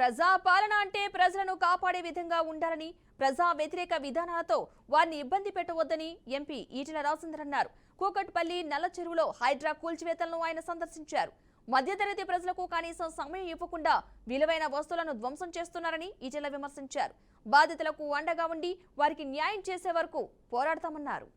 ప్రజా పాలన అంటే ప్రజలను కాపాడే విధంగా ఉండాలని, ప్రజా వ్యతిరేక విధానాలతో వారిని ఇబ్బంది పెట్టవద్దని ఎంపీ ఈటెల రాజేందర్ అన్నారు. కూకట్పల్లి నల్ల చెరువులో హైడ్రా కూల్చివేతలను ఆయన సందర్శించారు. మధ్యతరగతి ప్రజలకు కనీసం సమయం ఇవ్వకుండా విలువైన వస్తువులను ధ్వంసం చేస్తున్నారని ఈటెల విమర్శించారు. బాధితులకు అండగా ఉండి వారికి న్యాయం చేసే వరకు పోరాడతామన్నారు.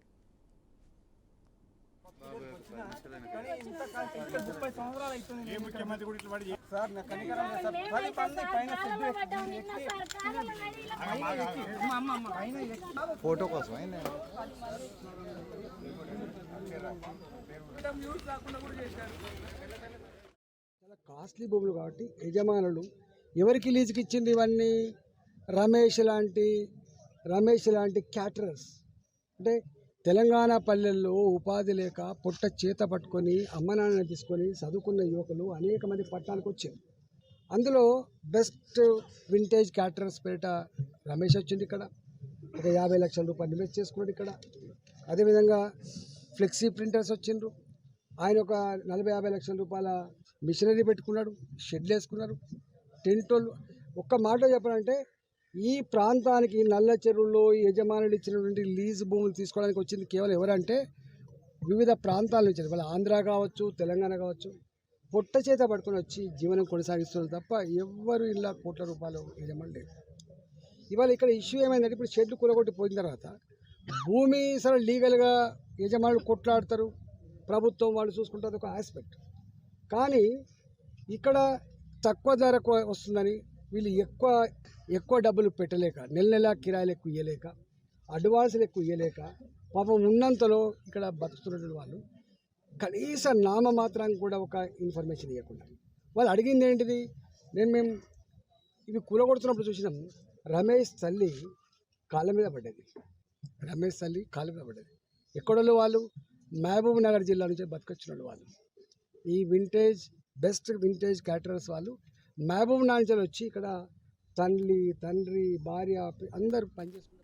ఫోటో కోసం చాలా కాస్ట్లీ భూములు కాబట్టి యజమానులు ఎవరికి లీజుకి ఇచ్చింది ఇవన్నీ? రమేష్ లాంటి క్యాటరర్స్. అంటే తెలంగాణ పల్లెల్లో ఉపాధి లేక పొట్ట చేత పట్టుకొని అమ్మనాన్న తీసుకొని చదువుకున్న యువకులు అనేక మంది పట్టణానికి వచ్చారు. అందులో బెస్ట్ వింటేజ్ క్యాటరర్స్ పేరిట రమేష్ వచ్చింది. ఇక్కడ ఒక 50 లక్షల రూపాయలు ఇన్వెస్ట్ చేసుకున్నాడు. ఇక్కడ అదేవిధంగా ఫ్లెక్సీ ప్రింటర్స్ వచ్చిండ్రు. ఆయన ఒక 40-50 లక్షల రూపాయల మిషనరీ పెట్టుకున్నాడు. షెడ్లు వేసుకున్నారు. టెంటోళ్ళు. ఒక్క మాట చెప్పాలంటే ఈ ప్రాంతానికి నల్ల చెరువుల్లో యజమానులు ఇచ్చినటువంటి లీజ్ భూములు తీసుకోవడానికి వచ్చింది కేవలం ఎవరంటే వివిధ ప్రాంతాల నుంచి, వాళ్ళ ఆంధ్ర కావచ్చు, తెలంగాణ కావచ్చు, పొట్ట చేత పట్టుకొని వచ్చి జీవనం కొనసాగిస్తున్నారు తప్ప ఎవ్వరు ఇలా కోట్ల రూపాయలు యజమానులు లేదు. ఇవాళ ఇక్కడ ఇష్యూ ఏమైందంటే ఇప్పుడు షెడ్లు కూలగొట్టి పోయిన తర్వాత భూమి సరే లీగల్గా యజమానులు కొట్లాడతారు, ప్రభుత్వం వాళ్ళు చూసుకుంటారు, ఒక ఆస్పెక్ట్. కానీ ఇక్కడ తక్కువ ధరకు వస్తుందని వీళ్ళు ఎక్కువ డబ్బులు పెట్టలేక, నెల కిరాయిలు ఎక్కువ ఇవ్వలేక, అడ్వాన్సులు ఎక్కువ ఇవ్వలేక పాపం ఉన్నంతలో ఇక్కడ బతుకుతున్నటువంటి వాళ్ళు కనీస నామమాత్రానికి కూడా ఒక ఇన్ఫర్మేషన్ ఇవ్వకుండా వాళ్ళు అడిగింది ఏంటిది? మేము ఇవి కూలగొడుతున్నప్పుడు చూసినాం, రమేష్ తల్లి కాళ్ళ మీద పడ్డది. ఎక్కడో వాళ్ళు మహబూబ్ నగర్ జిల్లా నుంచి బతికొచ్చినాడు. వాళ్ళు ఈ బెస్ట్ వింటేజ్ క్యాటరర్స్ వాళ్ళు మహబూబ్ నగర్ నుంచి వచ్చి ఇక్కడ తండ్రి భార్య అందరూ పనిచేసుకుంటారు.